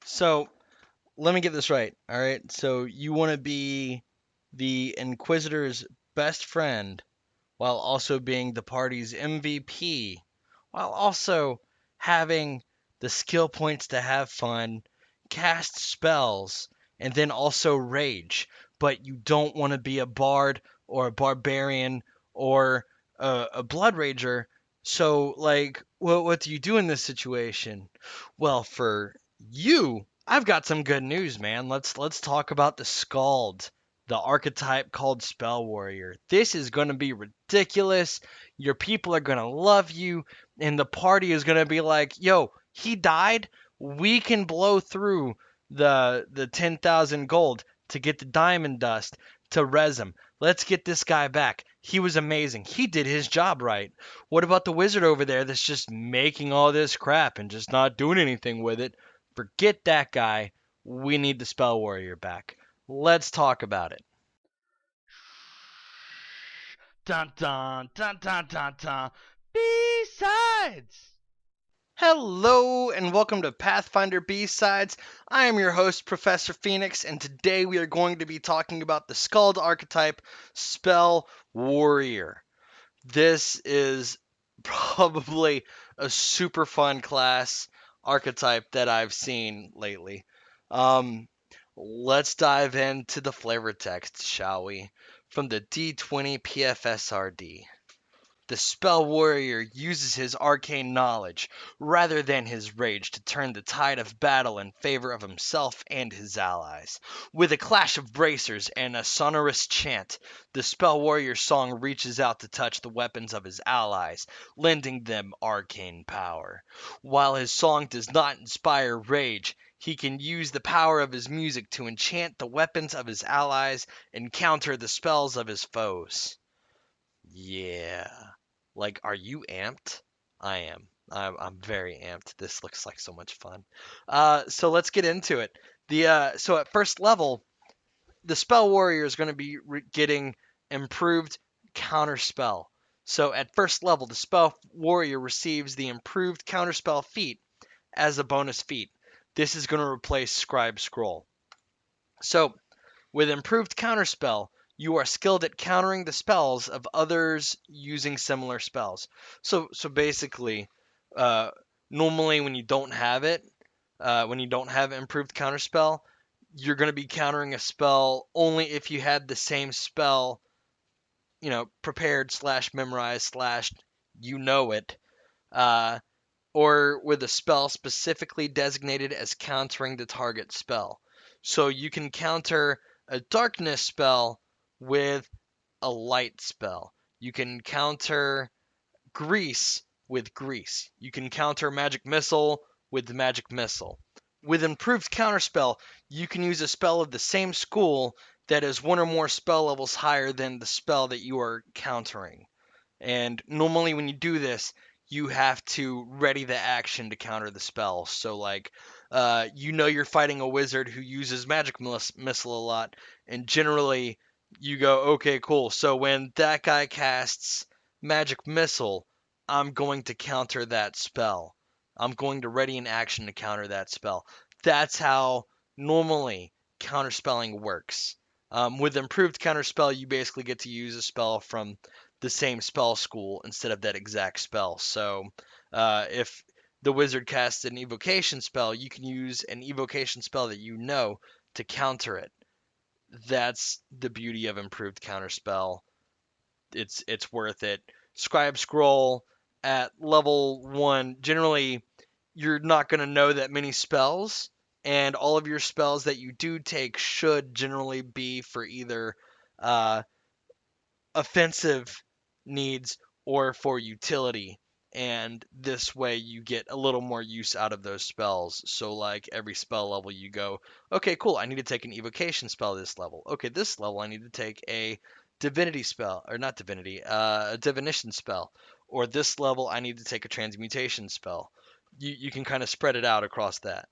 So let me get this right. All right. So you want to be the Inquisitor's best friend while also being the party's MVP, while also having the skill points to have fun, cast spells, and then also rage. But you don't want to be a bard or a barbarian or a blood rager. So, like, what do you do in this situation? Well, for you, I've got some good news, man. Let's talk about the Scald, the archetype called Spell Warrior. This is going to be ridiculous. Your people are going to love you, and the party is going to be like, yo, he died. We can blow through the 10,000 gold to get the diamond dust to res him. Let's get this guy back. He was amazing. He did his job right. What about the wizard over there that's just making all this crap and just not doing anything with it? Forget that guy. We need the spell warrior back. Let's talk about it. Dun dun dun dun dun dun. B-sides. Hello and welcome to Pathfinder B-Sides. I am your host, Professor Phoenix, and today we are going to be talking about the Skald Archetype Spell Warrior. This is probably a super fun class archetype that I've seen lately. Um, let's dive into the flavor text, shall we? From the D20 PFSRD. The spell warrior uses his arcane knowledge rather than his rage to turn the tide of battle in favor of himself and his allies. With a clash of bracers and a sonorous chant, the spell warrior's song reaches out to touch the weapons of his allies, lending them arcane power. While his song does not inspire rage, he can use the power of his music to enchant the weapons of his allies and counter the spells of his foes. Yeah. Like, are you amped? I am. I'm very amped. This looks like so much fun. So let's get into it. So at first level, the spell warrior is going to be getting improved counterspell. So at first level, the spell warrior receives the improved counterspell feat as a bonus feat. This is going to replace scribe scroll. So with improved counterspell, you are skilled at countering the spells of others using similar spells. So basically, uh, normally when you don't have it, when you don't have improved counterspell, you're going to be countering a spell only if you had the same spell, prepared slash memorized slash you know it, uh, or with a spell specifically designated as countering the target spell. So you can counter a darkness spell with a light spell. You can counter grease with grease. You can counter magic missile with magic missile. With improved counterspell, you can use a spell of the same school that is one or more spell levels higher than the spell that you are countering. And normally when you do this, you have to ready the action to counter the spell. So like, you're fighting a wizard who uses magic missile a lot, and generally you go, okay, cool. So when that guy casts magic missile, I'm going to counter that spell. I'm going to ready an action to counter that spell. That's how normally counterspelling works. With improved counterspell, you basically get to use a spell from the same spell school instead of that exact spell. So if the wizard casts an evocation spell, you can use an evocation spell that you know to counter it. That's the beauty of improved counterspell. It's worth it. Scribe scroll at level 1, generally you're not going to know that many spells, and all of your spells that you do take should generally be for either uh, offensive needs or for utility. And this way you get a little more use out of those spells. So like every spell level you go, okay, cool, I need to take an evocation spell this level. Okay, this level I need to take a divinity spell, or not divinity, a divination spell. Or this level I need to take a transmutation spell. You can kind of spread it out across that.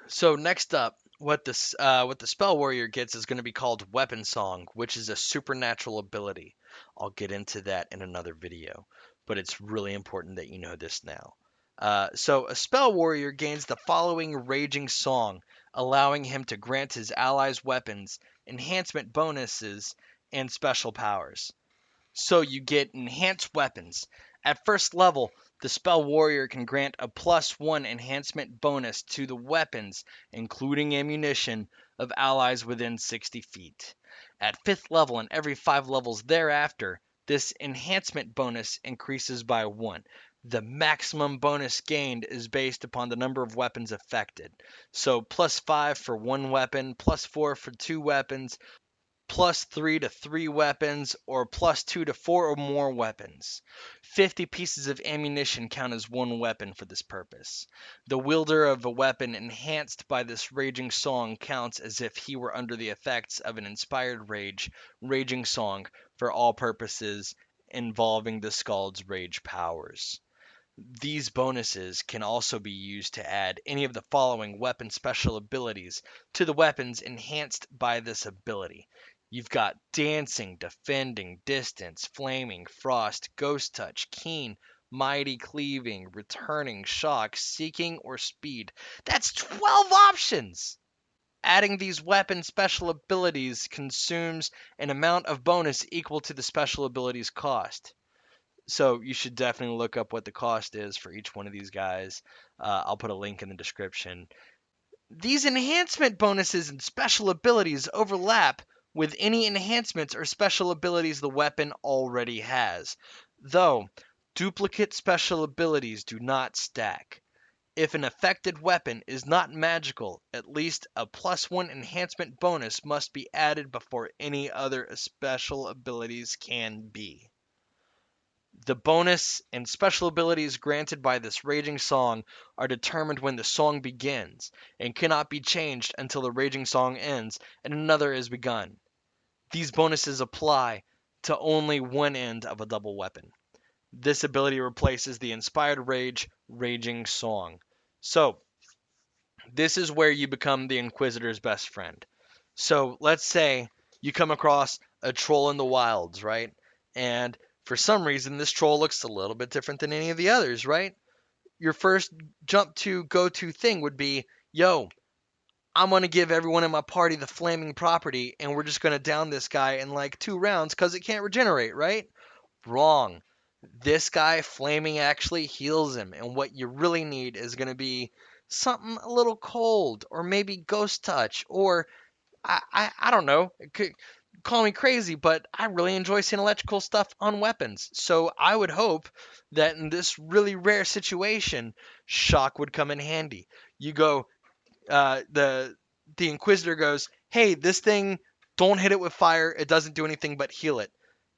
So next up, what the spell warrior gets is going to be called Weapon Song, which is a supernatural ability. I'll get into that in another video, but it's really important that you know this now. So a spell warrior gains the following raging song, allowing him to grant his allies weapons, enhancement bonuses, and special powers. So you get enhanced weapons. At first level, the spell warrior can grant a +1 enhancement bonus to the weapons, including ammunition, of allies within 60 feet. At 5th level and every 5 levels thereafter, this enhancement bonus increases by 1. The maximum bonus gained is based upon the number of weapons affected. So +5 for one weapon, +4 for two weapons, +3 to 3 weapons, or +2 to 4 or more weapons. 50 pieces of ammunition count as one weapon for this purpose. The wielder of a weapon enhanced by this raging song counts as if he were under the effects of an inspired raging song for all purposes involving the Skald's rage powers. These bonuses can also be used to add any of the following weapon special abilities to the weapons enhanced by this ability. You've got Dancing, Defending, Distance, Flaming, Frost, Ghost Touch, Keen, Mighty Cleaving, Returning, Shock, Seeking, or Speed. That's 12 options! Adding these weapon special abilities consumes an amount of bonus equal to the special ability's cost. So you should definitely look up what the cost is for each one of these guys. I'll put a link in the description. These enhancement bonuses and special abilities overlap with any enhancements or special abilities the weapon already has, though duplicate special abilities do not stack. If an affected weapon is not magical, at least a +1 enhancement bonus must be added before any other special abilities can be. The bonus and special abilities granted by this raging song are determined when the song begins, and cannot be changed until the raging song ends and another is begun. These bonuses apply to only one end of a double weapon. This ability replaces the inspired raging song. So, this is where you become the Inquisitor's best friend. So, let's say you come across a troll in the wilds, right? And for some reason, this troll looks a little bit different than any of the others, right? Your first go-to thing would be, yo, I'm going to give everyone in my party the flaming property, and we're just going to down this guy in like 2 rounds because it can't regenerate, right? Wrong. This guy, flaming, actually heals him, and what you really need is going to be something a little cold, or maybe ghost touch, or I don't know. Call me crazy, but I really enjoy seeing electrical stuff on weapons. So I would hope that in this really rare situation, shock would come in handy. You go, the Inquisitor goes, hey, this thing, don't hit it with fire. It doesn't do anything but heal it.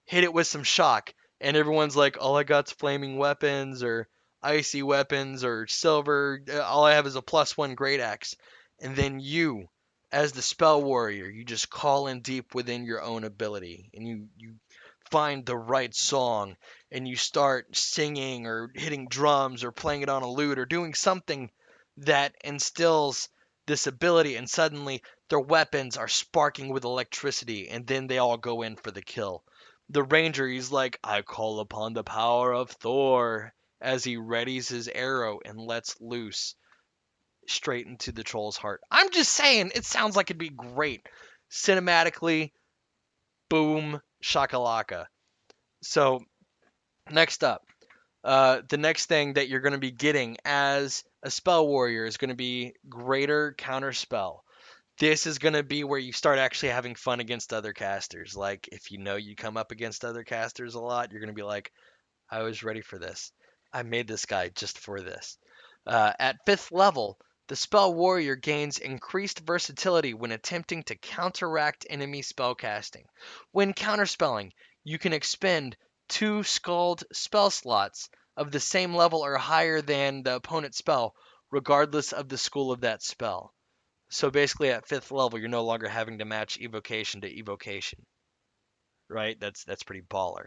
Hit it with some shock. And everyone's like, all I got's flaming weapons or icy weapons or silver. All I have is a +1 great axe. And then you, as the spell warrior, you just call in deep within your own ability, and you find the right song, and you start singing or hitting drums or playing it on a lute or doing something that instills this ability, and suddenly their weapons are sparking with electricity, and then they all go in for the kill. The ranger, he's like, I call upon the power of Thor, as he readies his arrow and lets loose straight into the troll's heart. I'm just saying, it sounds like it'd be great. Cinematically, boom, shakalaka. So, next up, the next thing that you're going to be getting as a spell warrior is going to be greater counterspell. This is going to be where you start actually having fun against other casters. Like, if you know you come up against other casters a lot, you're going to be like, I was ready for this. I made this guy just for this. At 5th level, the spell warrior gains increased versatility when attempting to counteract enemy spellcasting. When counterspelling, you can expend 2 Skald spell slots of the same level or higher than the opponent's spell, regardless of the school of that spell. So basically, at 5th level, you're no longer having to match evocation to evocation, right? That's pretty baller.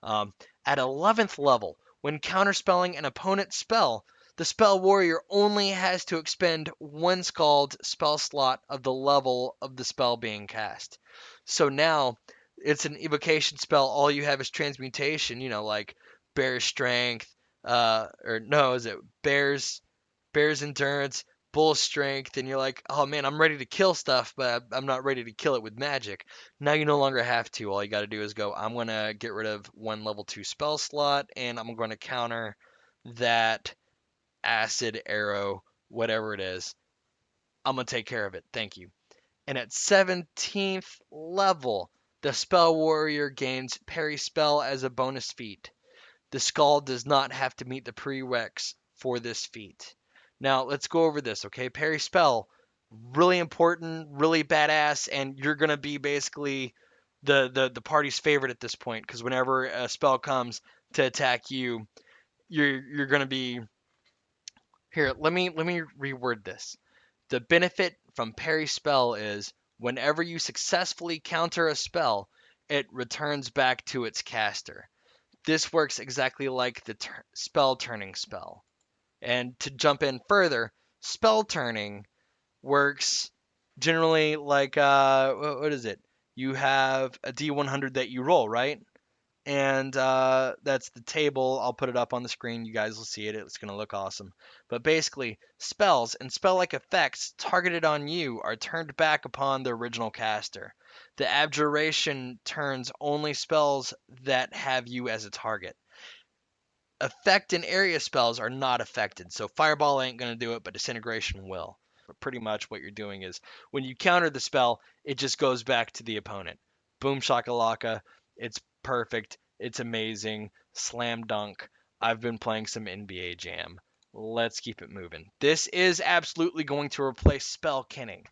At 11th level, when counterspelling an opponent's spell, the spell warrior only has to expend 1 Skald spell slot of the level of the spell being cast. So now, it's an evocation spell. All you have is transmutation, like Bear Strength, or no, is it bear's endurance, bull's strength, and you're like, oh man, I'm ready to kill stuff, but I'm not ready to kill it with magic. Now you no longer have to. All you got to do is go, I'm going to get rid of one level 2 spell slot, and I'm going to counter that acid arrow, whatever it is. I'm going to take care of it. Thank you. And at 17th level, the Spell Warrior gains Parry Spell as a bonus feat. The Skald does not have to meet the prereqs for this feat. Now, let's go over this, okay? Parry Spell, really important, really badass, and you're going to be basically the party's favorite at this point, because whenever a spell comes to attack you, you're going to be... Here, let me reword this. The benefit from Parry Spell is whenever you successfully counter a spell, it returns back to its caster. This works exactly like the spell turning spell. And to jump in further, spell turning works generally like, what is it? You have a D100 that you roll, right? And that's the table. I'll put it up on the screen. You guys will see it. It's going to look awesome. But basically, spells and spell-like effects targeted on you are turned back upon the original caster. The abjuration turns only spells that have you as a target. Effect and area spells are not affected, so Fireball ain't going to do it, but Disintegration will. But pretty much what you're doing is, when you counter the spell, it just goes back to the opponent. Boom shakalaka, it's perfect, it's amazing, slam dunk. I've been playing some NBA Jam. Let's keep it moving. This is absolutely going to replace Spell Kenning.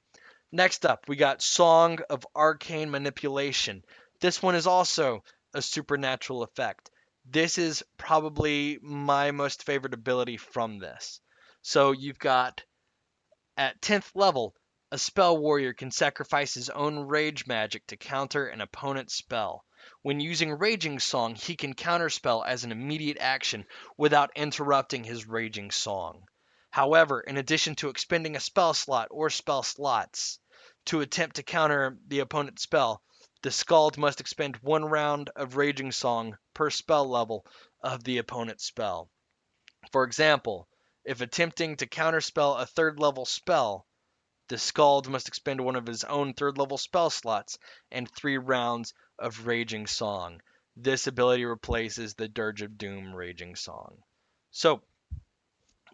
Next up, we got Song of Arcane Manipulation. This one is also a supernatural effect. This is probably my most favorite ability from this. So you've got, at 10th level, a spell warrior can sacrifice his own rage magic to counter an opponent's spell. When using Raging Song, he can counterspell as an immediate action without interrupting his Raging Song. However, in addition to expending a spell slot or spell slots to attempt to counter the opponent's spell, the Skald must expend one round of Raging Song per spell level of the opponent's spell. For example, if attempting to counterspell a 3rd level spell, the Skald must expend one of his own 3rd level spell slots and 3 rounds of Raging Song. This ability replaces the Dirge of Doom Raging Song. So,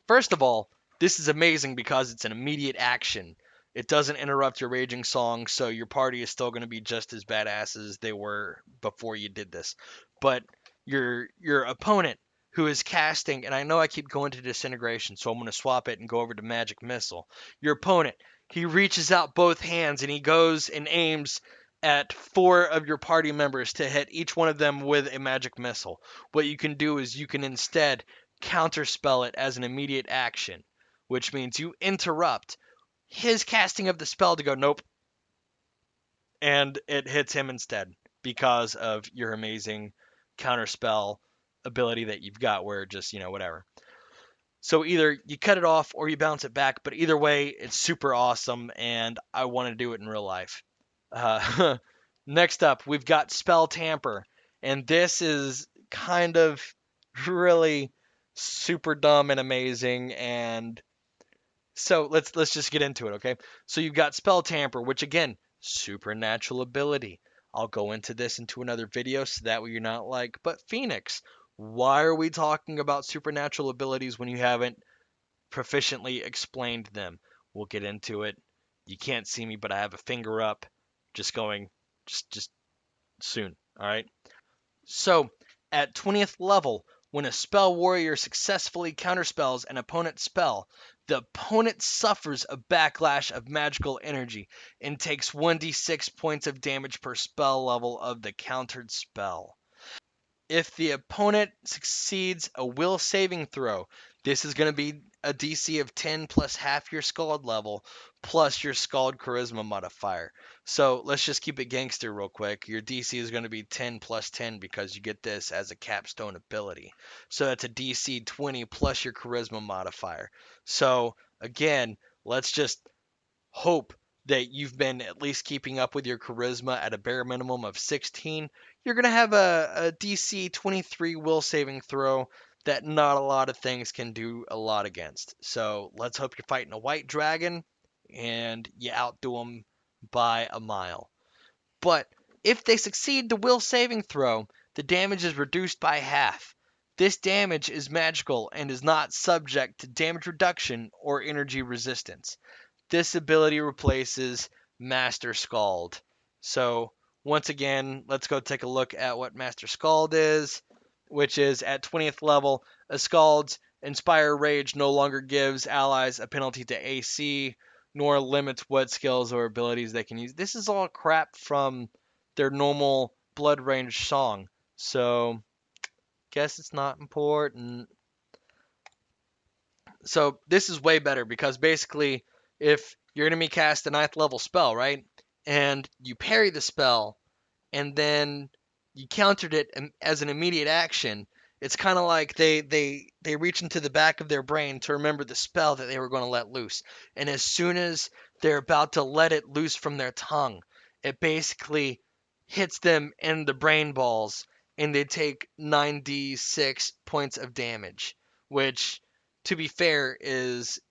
first of all, this is amazing because it's an immediate action. It doesn't interrupt your Raging Song, so your party is still going to be just as badass as they were before you did this. But your opponent, who is casting, and I know I keep going to Disintegration, so I'm going to swap it and go over to Magic Missile. Your opponent, he reaches out both hands and he goes and aims at 4 of your party members to hit each one of them with a Magic Missile. What you can do is you can instead counterspell it as an immediate action, which means you interrupt his casting of the spell to go, nope, and it hits him instead because of your amazing counterspell ability that you've got where just, whatever. So either you cut it off or you bounce it back, but either way, it's super awesome, and I want to do it in real life. Next up, we've got Spell Tamper, and this is kind of really super dumb and amazing, and so let's just get into it, okay? So you've got Spell Tamper, which again, supernatural ability. I'll go into this into another video so that way you're not like, but Phoenix, why are we talking about supernatural abilities when you haven't proficiently explained them? We'll get into it. You can't see me, but I have a finger up, just going, just soon, all right? So, at 20th level, when a spell warrior successfully counterspells an opponent's spell, the opponent suffers a backlash of magical energy and takes 1d6 points of damage per spell level of the countered spell. If the opponent succeeds a will saving throw, this is going to be a DC of 10 plus half your Skald level plus your Skald Charisma modifier. So let's just keep it gangster real quick. Your DC is going to be 10 plus 10 because you get this as a capstone ability. So that's a DC 20 plus your Charisma modifier. So again, let's just hope that you've been at least keeping up with your charisma at a bare minimum of 16. You're going to have a DC 23 will saving throw. that not a lot of things can do a lot against. So let's hope you're fighting a white dragon and you outdo them by a mile. But if they succeed the will saving throw, the damage is reduced by half. This damage is magical and is not subject to damage reduction or energy resistance. This ability replaces Master Skald. So once again, let's go take a look at what Master Skald is, which is at 20th level, a Skald's Inspire Rage no longer gives allies a penalty to AC, nor limits what skills or abilities they can use. This is all crap from their normal Blood Range song, so guess it's not important. So this is way better because basically, if your enemy casts a 9th level spell, right, and you parry the spell, and then you countered it as an immediate action, it's kind of like they reach into the back of their brain to remember the spell that they were going to let loose, and as soon as they're about to let it loose from their tongue, it basically hits them in the brain balls, and they take 9d6 points of damage, which, to be fair, is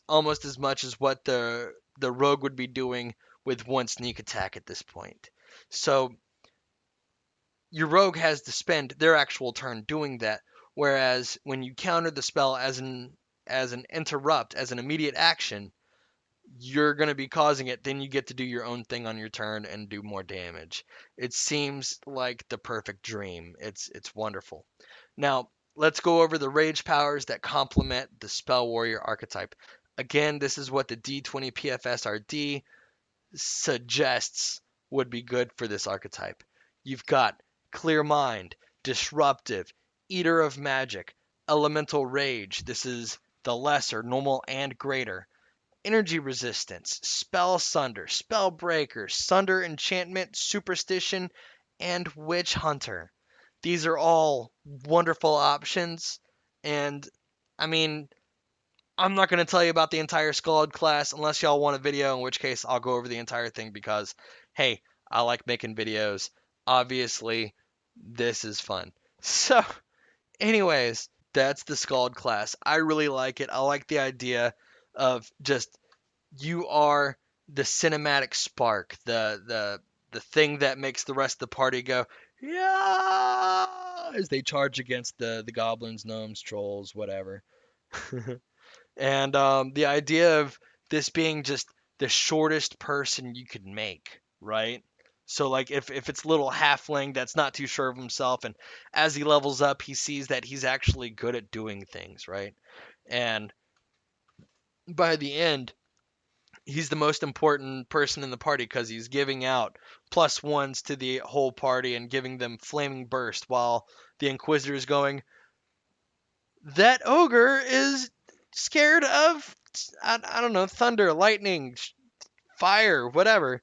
almost as much as what the rogue would be doing with one sneak attack at this point. So your rogue has to spend their actual turn doing that, whereas when you counter the spell as an interrupt, as an immediate action, you're going to be causing it, then you get to do your own thing on your turn and do more damage. It seems like the perfect dream. It's wonderful. Now, let's go over the rage powers that complement the Spell Warrior archetype. Again, this is what the D20 PFSRD suggests would be good for this archetype. You've got Clear Mind, Disruptive, Eater of Magic, Elemental Rage. This is the lesser, normal, and greater. Energy Resistance, Spell Sunder, Spell Breaker, Sunder Enchantment, Superstition, and Witch Hunter. These are all wonderful options, and I mean, I'm not going to tell you about the entire Skald class unless y'all want a video, in which case I'll go over the entire thing because, hey, I like making videos. Obviously, this is fun. So, anyways, that's the Skald class. I really like it. I like the idea of just you are the cinematic spark, the thing that makes the rest of the party go, yeah, as they charge against the goblins, gnomes, trolls, whatever. And the idea of this being just the shortest person you could make, right? So like if it's little halfling that's not too sure of himself, and as he levels up, he sees that he's actually good at doing things, right? And by the end, he's the most important person in the party because he's giving out +1s to the whole party and giving them flaming burst, while the Inquisitor is going, that ogre is scared of, I don't know, thunder, lightning, fire, whatever.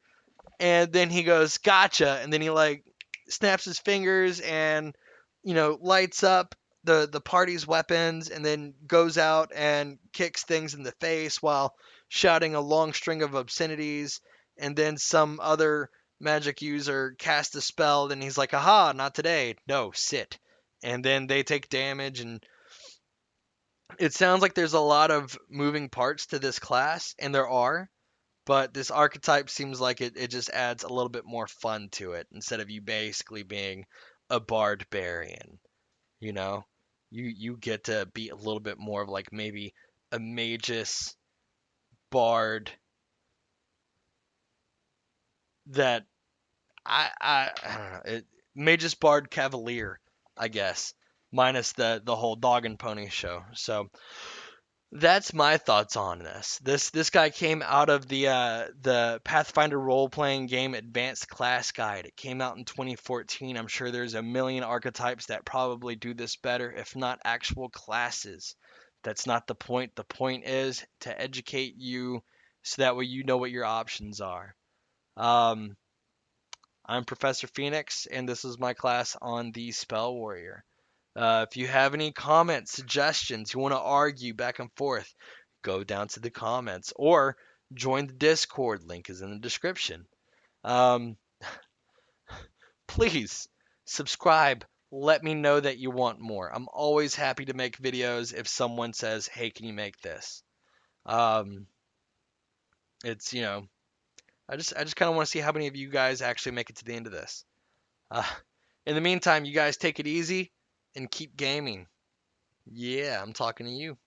And then he goes, gotcha. And then he like snaps his fingers and, lights up the party's weapons, and then goes out and kicks things in the face while shouting a long string of obscenities. And then some other magic user casts a spell, and he's like, aha, not today. No, sit. And then they take damage, and it sounds like there's a lot of moving parts to this class, and there are, but this archetype seems like it just adds a little bit more fun to it instead of you basically being a barbarian, you know? You get to be a little bit more of like maybe a magus bard that I don't know, magus bard cavalier, I guess, minus the whole dog and pony show. So that's my thoughts on this. This guy came out of the Pathfinder role playing game Advanced Class Guide. It came out in 2014. I'm sure there's a million archetypes that probably do this better, if not actual classes. That's not the point. The point is to educate you so that way you know what your options are. Um, I'm Professor Phoenix, and this is my class on the Spell Warrior. If you have any comments, suggestions, you want to argue back and forth, go down to the comments or join the Discord. Link is in the description. Um, please subscribe, let me know that you want more. I'm always happy to make videos if someone says, "Hey, can you make this?" Um, it's I just kind of want to see how many of you guys actually make it to the end of this. Uh, in the meantime, you guys take it easy and keep gaming. Yeah, I'm talking to you.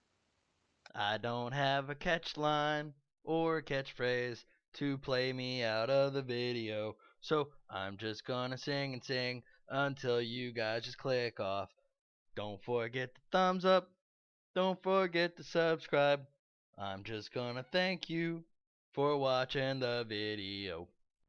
I don't have a catch line or a catchphrase to play me out of the video, so I'm just gonna sing and sing until you guys just click off. Don't forget the thumbs up, don't forget to subscribe. I'm just gonna thank you for watching the video.